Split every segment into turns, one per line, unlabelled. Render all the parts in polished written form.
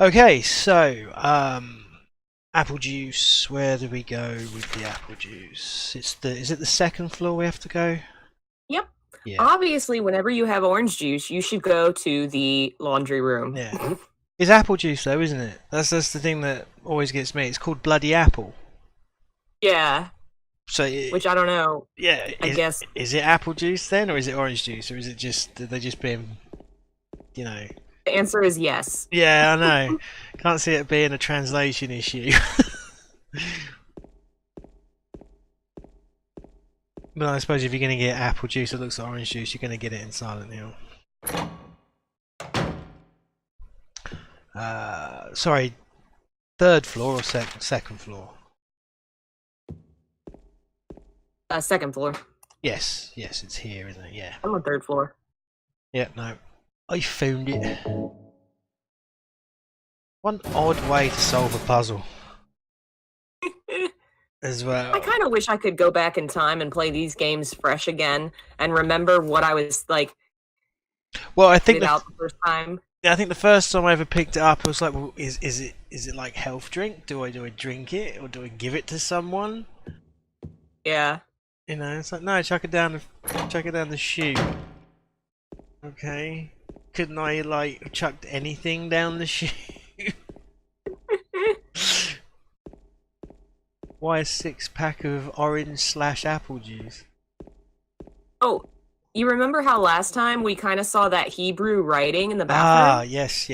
Okay, so apple juice. Where do we go with the apple juice? Is it the second floor we have to go?
Yep.
Yeah.
Obviously, whenever you have orange juice, you should go to the laundry room.
Yeah. It's apple juice though, isn't it? That's the thing that always gets me. It's called bloody apple.
Yeah,
So
which I don't know.
yeah,
I guess
is it apple juice then, or is it orange juice, or is it just they're just being, you know?
the answer is yes.
Yeah, I know. Can't see it being a translation issue. But I suppose if you're going to get apple juice that looks like orange juice, you're going to get it in Silent Hill. Sorry, third floor or second floor?
Second floor.
Yes, it's here, isn't it? Yeah.
I'm on third floor.
Yeah, no. I found it. One odd way to solve a puzzle. As well.
I kind of wish I could go back in time and play these games fresh again and remember what I was like.
Well, I think
out the first time.
I think the first time I ever picked it up, I was like, "Well, is it like health drink? Do I drink it or do I give it to someone?"
Yeah.
You know, it's like no, chuck it down the chute. Okay, couldn't I like have chucked anything down the chute? Why a 6-pack of orange/apple juice?
Oh, you remember how last time we kind of saw that Hebrew writing in the bathroom?
Ah, yes.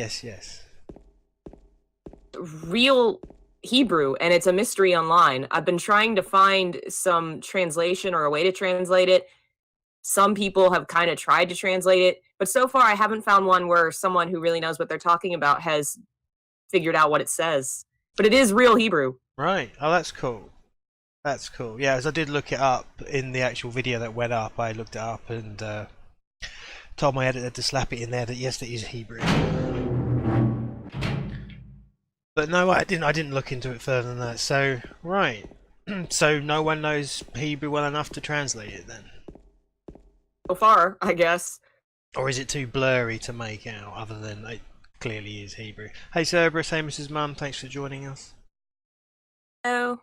Real Hebrew, and it's a mystery online. I've been trying to find some translation or a way to translate it. Some people have kind of tried to translate it, but so far I haven't found one where someone who really knows what they're talking about has figured out what it says. But it is real Hebrew.
Right. Oh, that's cool. That's cool. Yeah, as I did look it up in the actual video that went up, I looked it up and told my editor to slap it in there that yes, that is Hebrew. But no, I didn't look into it further than that. So right. So no one knows Hebrew well enough to translate it then.
So far, I guess.
Or is it too blurry to make out, other than it clearly is Hebrew? Hey Cerberus, hey Mrs. Mum, thanks for joining us.
Oh.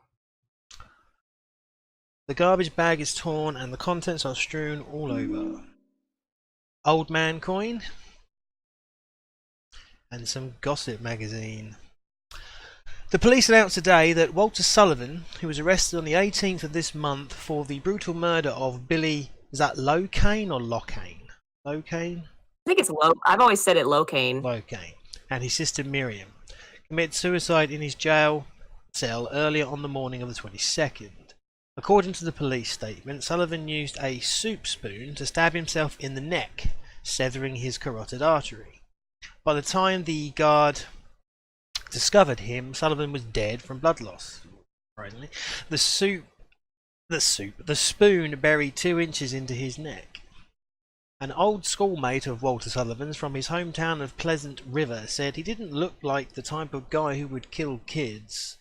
The garbage bag is torn and the contents are strewn all over. Old man coin. And some gossip magazine. The police announced today that Walter Sullivan, who was arrested on the 18th of this month for the brutal murder of Billy, is that Locane or Locane? Locane?
I think it's low. I've always said it Locane.
Locane. And his sister Miriam committed suicide in his jail cell earlier on the morning of the 22nd. According to the police statement, Sullivan used a soup spoon to stab himself in the neck, severing his carotid artery. By the time the guard discovered him, Sullivan was dead from blood loss. The spoon buried 2 inches into his neck. An old schoolmate of Walter Sullivan's from his hometown of Pleasant River said he didn't look like the type of guy who would kill kids.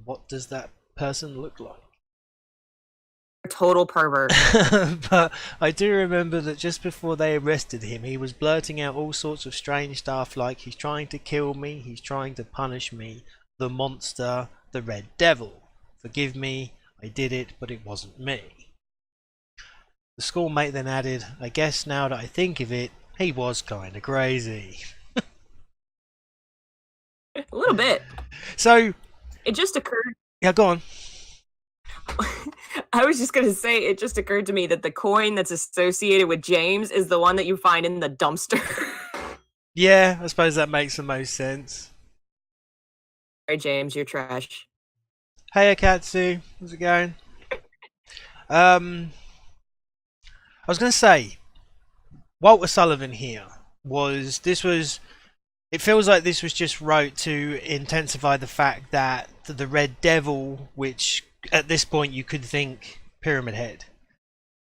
What does that person look like?
A total pervert.
But I do remember that just before they arrested him, he was blurting out all sorts of strange stuff like he's trying to kill me, he's trying to punish me, the monster, the red devil. Forgive me, I did it, but it wasn't me. The schoolmate then added, I guess now that I think of it, he was kinda crazy.
A little bit.
So
it just occurred.
Yeah, go on.
I was just going to say, it just occurred to me that the coin that's associated with James is the one that you find in the dumpster.
Yeah, I suppose that makes the most sense.
Sorry, James, you're trash.
Hey, Akatsu. How's it going? I was going to say, Walter Sullivan here it feels like this was just wrote to intensify the fact that the Red Devil, which at this point you could think Pyramid Head,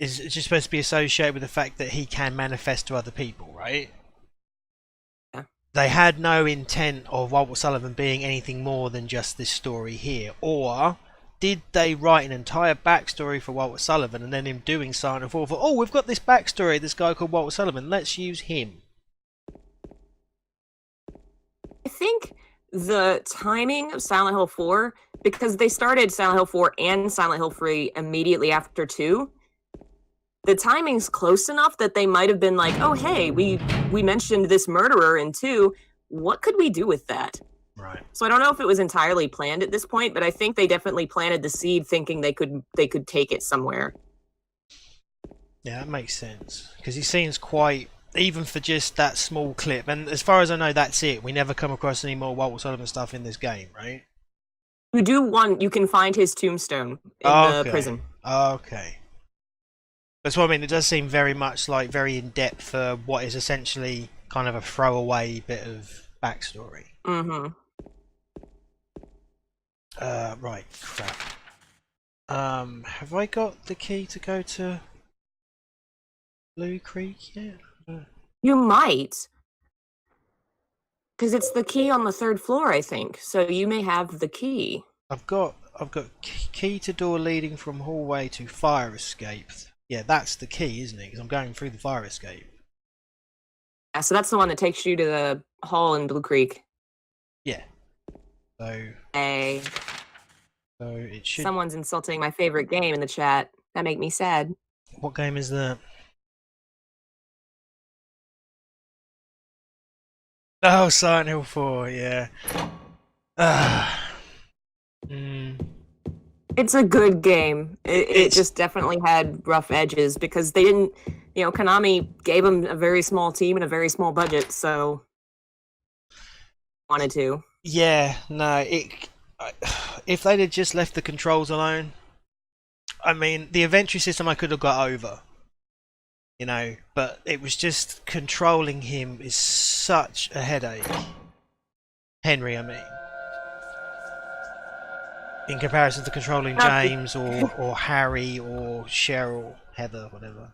is just supposed to be associated with the fact that he can manifest to other people, right?
Yeah.
They had no intent of Walter Sullivan being anything more than just this story here. Or did they write an entire backstory for Walter Sullivan and then him doing Silent Hill for, oh, we've got this backstory, this guy called Walter Sullivan, let's use him?
I think the timing of Silent Hill 4, because they started Silent Hill 4 and Silent Hill 3 immediately after 2, the timing's close enough that they might have been like, oh, hey, we mentioned this murderer in 2. What could we do with that?
Right.
So I don't know if it was entirely planned at this point, but I think they definitely planted the seed thinking they could take it somewhere.
Yeah, that makes sense. Because he seems quite, even for just that small clip, and as far as I know, that's it. We never come across any more Walt Sullivan stuff in this game, right?
You can find his tombstone in the prison.
Okay. That's what I mean. It does seem very much like very in depth for what is essentially kind of a throwaway bit of backstory.
Mm-hmm.
Right, crap. Have I got the key to go to Blue Creek yet?
You might. Because it's the key on the 3rd floor, I think. So you may have the key.
I've got key to door leading from hallway to fire escape. Yeah, that's the key, isn't it? Because I'm going through the fire escape.
Yeah, so that's the one that takes you to the hall in Blue Creek.
Yeah. So.
Hey.
So it should.
Someone's insulting my favorite game in the chat. That make me sad.
What game is that? Oh, Silent Hill 4. Yeah.
It's a good game. It just definitely had rough edges because they didn't, Konami gave them a very small team and a very small budget, so wanted to.
Yeah, no, if they'd have just left the controls alone, I mean, the inventory system I could have got over, but it was just controlling him is such a headache. Henry, I mean. In comparison to controlling James or Harry or Cheryl, Heather, whatever.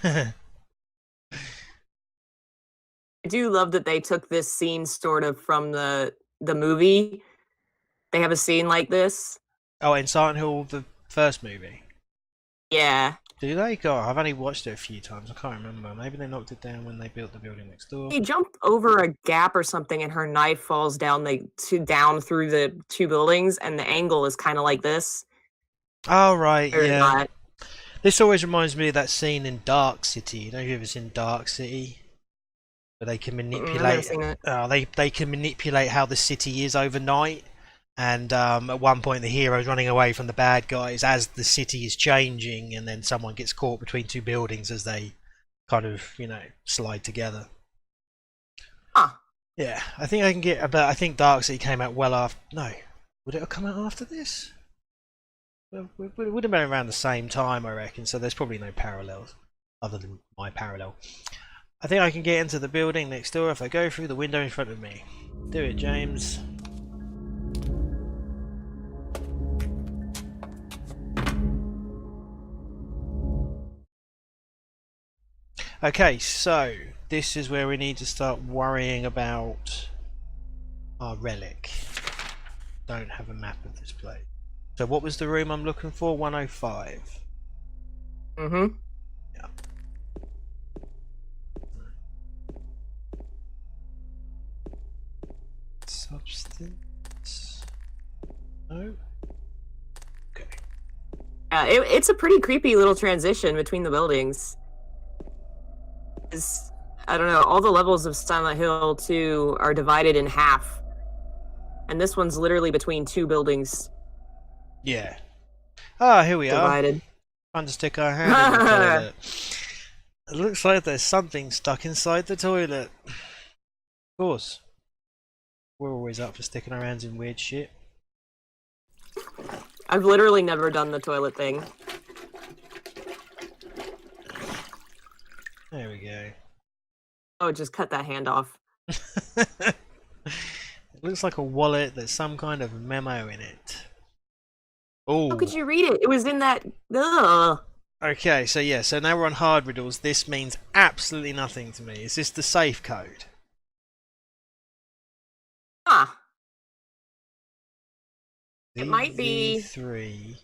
I do love that they took this scene sort of from the movie. They have a scene like this.
Oh, in Silent Hill, the first movie?
Yeah.
Do they? God, I've only watched it a few times. I can't remember. Maybe they knocked it down when they built the building next door.
They jump over a gap or something and her knife falls down down through the 2 buildings and the angle is kind of like this.
Oh, right,
or
yeah.
Not.
This always reminds me of that scene in Dark City. You know, you've ever seen Dark City? Where they can manipulate. They can manipulate how the city is overnight. And at one point, the hero's running away from the bad guys as the city is changing, and then someone gets caught between 2 buildings as they kind of, slide together. Yeah, I think I can get. But I think Dark City came out well after. No, would it have come out after this? Well, it would have been around the same time, I reckon. So there's probably no parallels other than my parallel. I think I can get into the building next door if I go through the window in front of me. Do it, James. Okay, so this is where we need to start worrying about our relic. Don't have a map of this place. So what was the room I'm looking for? 105.
Mm-hmm.
Yeah. Substance. No. Okay.
It's a pretty creepy little transition between the buildings. I don't know, all the levels of Silent Hill 2 are divided in half. And this one's literally between 2 buildings.
Yeah. Ah, here we
divided.
are. Trying to stick our hand in the toilet. It looks like there's something stuck inside the toilet. Of course. We're always up for sticking our hands in weird shit.
I've literally never done the toilet thing.
There we go.
Oh, just cut that hand off.
It looks like a wallet. There's some kind of memo in it. Oh.
How could you read it? It was in that. Ugh.
Okay, so yeah, so now we're on hard riddles. This means absolutely nothing to me. Is this the safe code?
Ah. It might be.
3.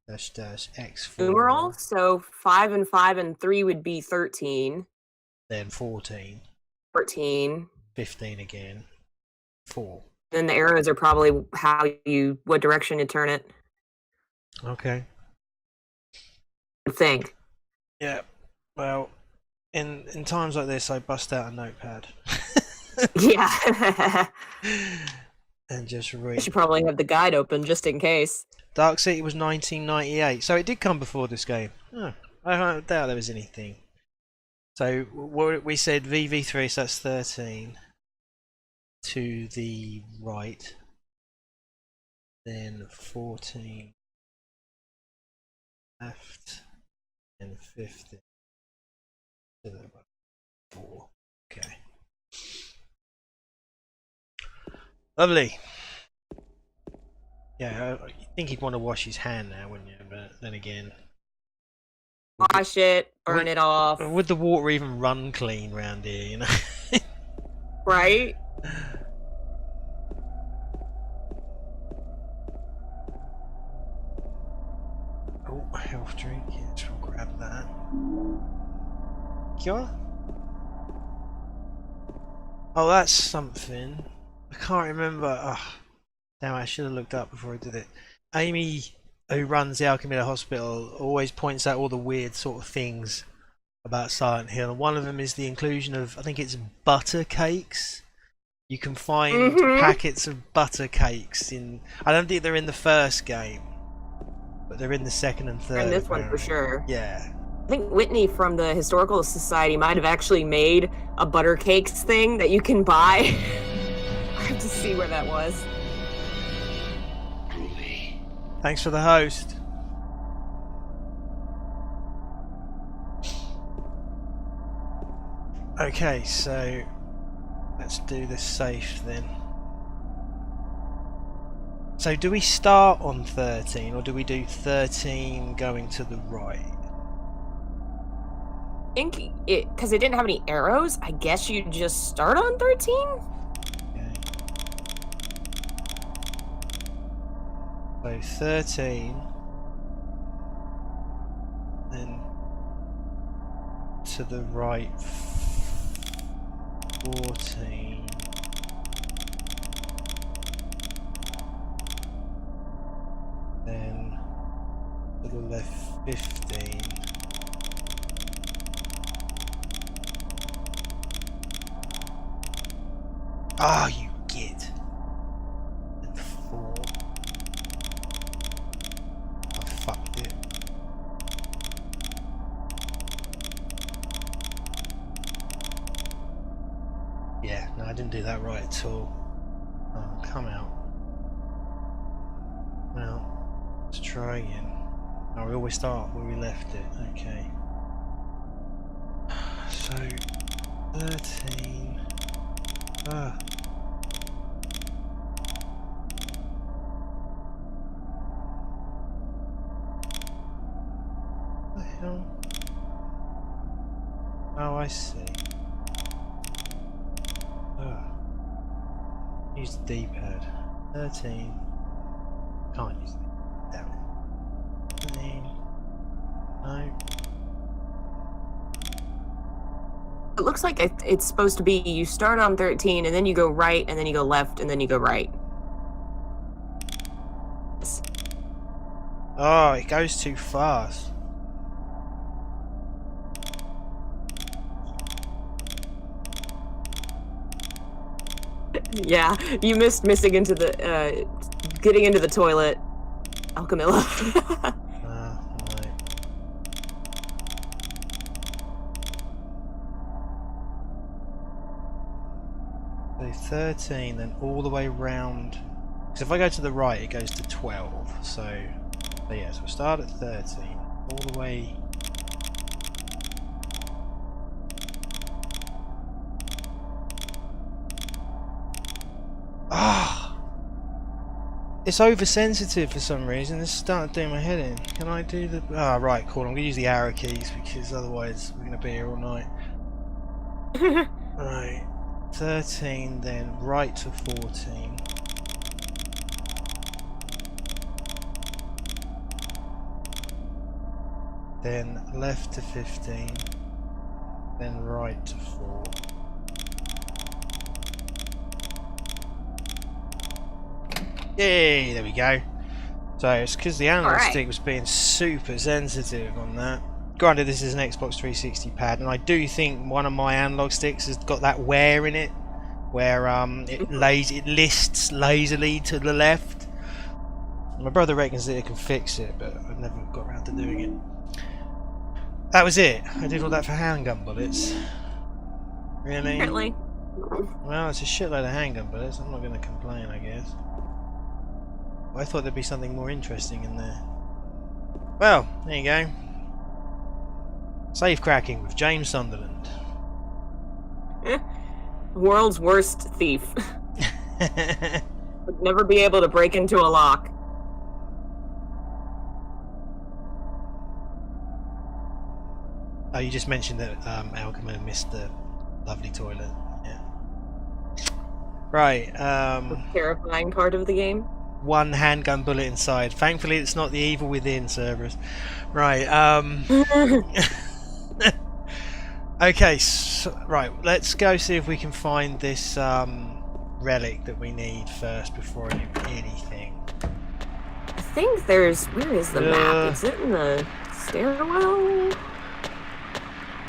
dash dash x4.
Numeral, so 5 and 5 and 3 would be 13.
Then 14.
14.
15 again. 4.
Then the arrows are probably what direction you turn it.
Okay.
I think.
Yeah. Well, in times like this, I bust out a notepad.
Yeah.
And just
You
read.
should probably have the guide open just in case.
Dark City was 1998, so it did come before this game. Oh, I don't doubt there was anything. So what we said VV3, so that's 13 to the right, then 14 left, and 15 to the right. 4. Okay. Lovely. Yeah, I think he'd want to wash his hand now, wouldn't you? But then again,
Wash it, burn it off.
would the water even run clean round here, you know?
Right?
Oh, health drink. Yes, we'll grab that. Cure? Oh, that's something. I can't remember. Oh, damn, I should have looked up before I did it. Amy, who runs the Alchemilla Hospital, always points out all the weird sort of things about Silent Hill. And one of them is the inclusion of, I think it's butter cakes. You can find packets of butter cakes in. I don't think they're in the first game, but they're in the second and third.
And this one for sure.
Yeah.
I think Whitney from the Historical Society might have actually made a butter cakes thing that you can buy. I have to see where that was.
Thanks for the host. Okay, so let's do the safe then. So do we start on 13 or do we do 13 going to the right?
I think because it didn't have any arrows, I guess you just start on 13?
Okay. So 13, then to the right 14, then to the left 15. Ah, you git. And 4. I fucked it. Yeah, no, I didn't do that right at all. Oh, come out. Well, let's try again. Oh, we always start where we left it. Okay. So, 13. Ah. What the hell? Oh, I see. Ah. Use the D-pad. 13. Can't use it. Damn it. 13. No.
It looks like it's supposed to be you start on 13 and then you go right and then you go left and then you go right.
Oh, it goes too fast.
Yeah, you missed missing into the getting into the toilet, Alchemilla.
Right. So 13, then all the way round. Because if I go to the right, it goes to 12. So yeah, so we'll start at 13, all the way. Ah! It's oversensitive for some reason. It's started doing my head in. Can I do the... Ah, right, cool. I'm going to use the arrow keys because otherwise we're going to be here all night. Right. 13, then right to 14. then left to 15, then right to 4. Yay, there we go. So it's because the analog stick was being super sensitive on that. Granted, this is an Xbox 360 pad, and I do think one of my analog sticks has got that wear in it, where it lists lazily to the left. My brother reckons that it can fix it, but I've never got around to doing it. That was it. I did all that for handgun bullets. Really?
Apparently.
Well, it's a shitload of handgun bullets. I'm not going to complain, I guess. I thought there'd be something more interesting in there. Well, there you go. Safe cracking with James Sunderland.
World's worst thief. Would never be able to break into a lock.
Oh, you just mentioned that Alchemy missed the lovely toilet. Yeah. Right.
The terrifying part of the game.
One handgun bullet inside. Thankfully, it's not the Evil Within Cerberus. Right. Okay. So, right. Let's go see if we can find this relic that we need first before I do anything.
I think there's. Where is the map? Is it in the stairwell?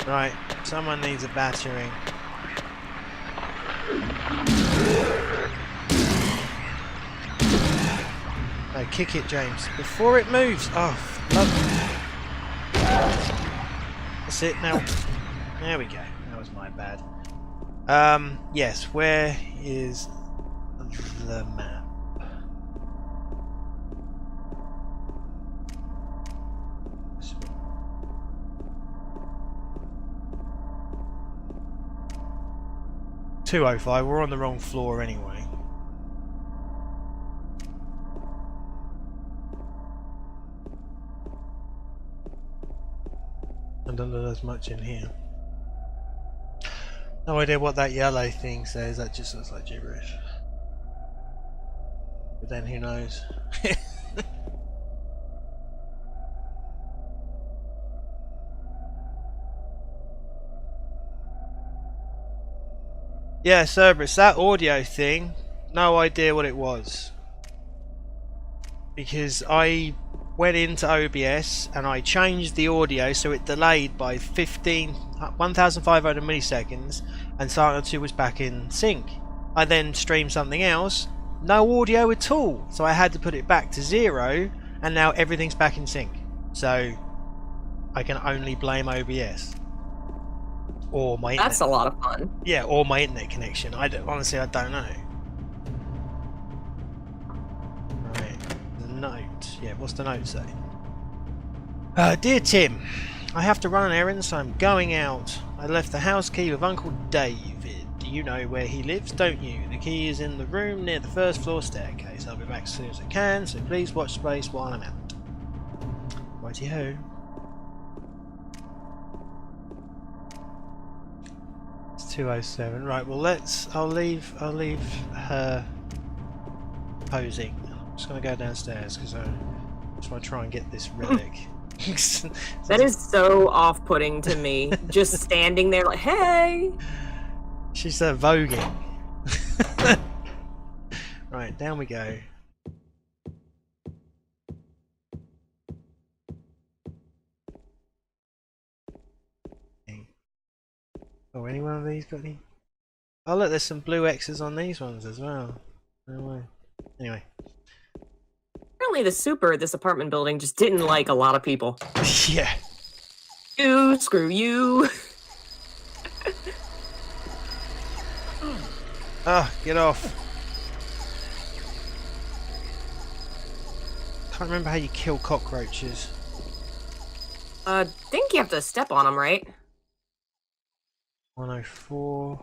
Right. Someone needs a battering. No, kick it, James, before it moves. Oh, love. That's it now. There we go. That was my bad. Yes. Where is the map? .205. We're on the wrong floor anyway. I don't know there's much in here. No idea what that yellow thing says. That just looks like gibberish. But then who knows? Yeah, Cerberus, that audio thing, no idea what it was. Because I went into OBS and I changed the audio so it delayed by 1,500 milliseconds and Silent 2 was back in sync. I then streamed something else, no audio at all, so I had to put it back to 0 and now everything's back in sync. So I can only blame OBS. Or my internet.
That's a lot of fun.
Yeah, or my internet connection. Honestly, I don't know. Right, the note. Yeah, what's the note say? Dear Tim, I have to run an errand, so I'm going out. I left the house key with Uncle David. Do you know where he lives, don't you? The key is in the room near the first floor staircase. I'll be back as soon as I can, so please watch space while I'm out. Righty-ho. It's 207. Right, well I'll leave her posing. I'm just gonna go downstairs because I just want to try and get this relic.
That is so off-putting to me. Just standing there like, hey!
She's voguing. Right, down we go. Oh, any one of these got any? Oh look, there's some blue X's on these ones as well. No way. Anyway.
Apparently the super at this apartment building just didn't like a lot of people.
Yeah.
You, screw you.
Ah, get off. Can't remember how you kill cockroaches.
Think you have to step on them, right?
104.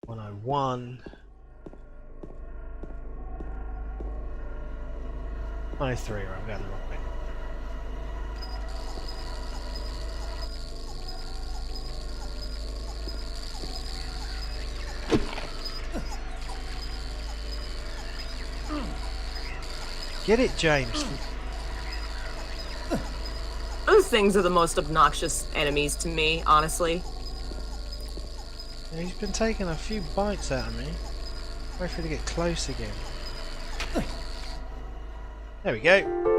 101. 103, right, I'm going the wrong way. Get it, James.
Those things are the most obnoxious enemies to me, honestly.
Yeah, he's been taking a few bites out of me. Wait for him to get close again. There we go.